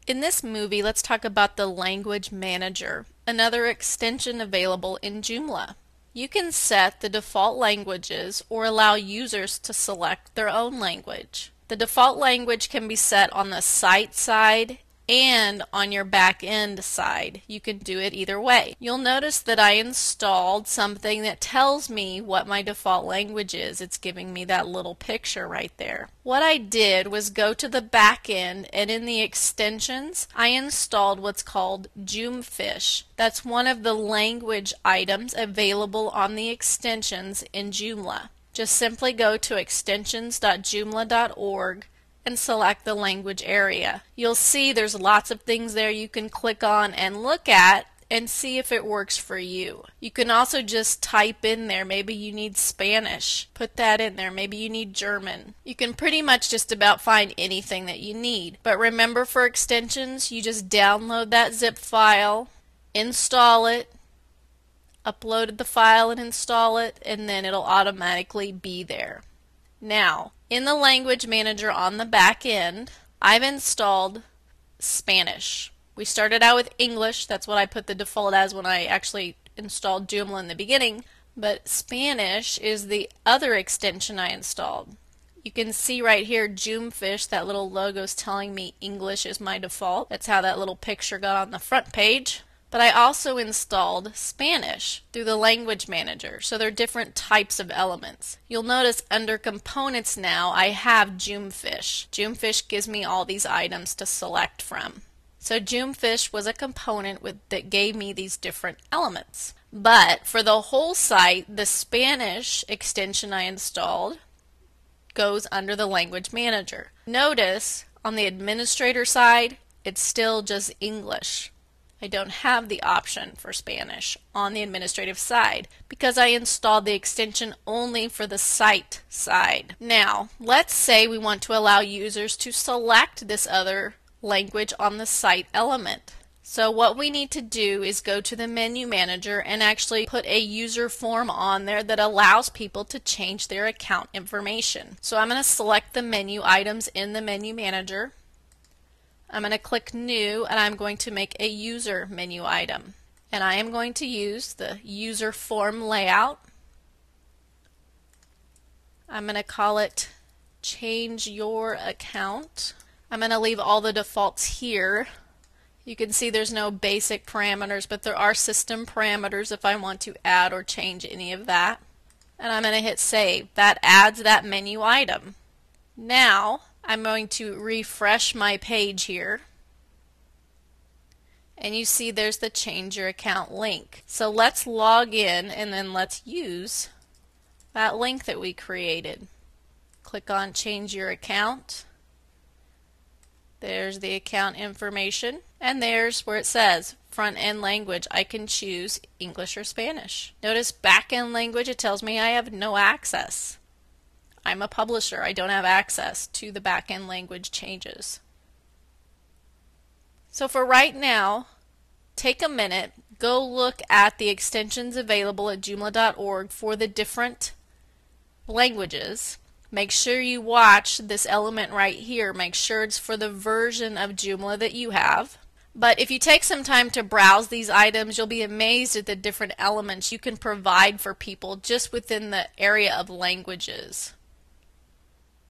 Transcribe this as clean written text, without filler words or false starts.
In this movie, let's talk about the Language Manager, another extension available in Joomla. You can set the default languages or allow users to select their own language. The default language can be set on the site side and on your back end side. You can do it either way. You'll notice that I installed something that tells me what my default language is. It's giving me that little picture right there. What I did was go to the back end, and in the extensions I installed what's called Joomfish. That's one of the language items available on the extensions in Joomla. Just simply go to extensions.joomla.org and select the language area. You'll see there's lots of things there you can click on and look at and see if it works for you. You can also just type in there, maybe you need Spanish, put that in there, maybe you need German. You can pretty much just about find anything that you need. But remember, for extensions, you just download that zip file, install it, upload the file and install it, and then it'll automatically be there. Now, in the Language Manager on the back end, I've installed Spanish. We started out with English. That's what I put the default as when I actually installed Joomla in the beginning. But Spanish is the other extension I installed. You can see right here, Joomfish, that little logo is telling me English is my default. That's how that little picture got on the front page. But I also installed Spanish through the Language Manager, so there are different types of elements. You'll notice under Components now I have Joomfish. Joomfish gives me all these items to select from. So Joomfish was a component that gave me these different elements. But for the whole site, the Spanish extension I installed goes under the Language Manager. Notice on the administrator side, it's still just English. I don't have the option for Spanish on the administrative side because I installed the extension only for the site side. Now, let's say we want to allow users to select this other language on the site element. So what we need to do is go to the Menu Manager and actually put a user form on there that allows people to change their account information. So I'm going to select the menu items in the Menu Manager. I'm going to click New, and I'm going to make a user menu item. And I am going to use the user form layout. I'm going to call it Change Your Account. I'm going to leave all the defaults here. You can see there's no basic parameters, but there are system parameters if I want to add or change any of that. And I'm going to hit Save. That adds that menu item. Now, I'm going to refresh my page here, and you see there's the Change Your Account link. So let's log in and then let's use that link that we created. Click on Change Your Account. There's the account information, and there's where it says front end language. I can choose English or Spanish. Notice back end language, it tells me I have no access. I'm a publisher. I don't have access to the back-end language changes. So for right now, take a minute, go look at the extensions available at joomla.org for the different languages. Make sure you watch this element right here. Make sure it's for the version of Joomla that you have. But if you take some time to browse these items, you'll be amazed at the different elements you can provide for people just within the area of languages.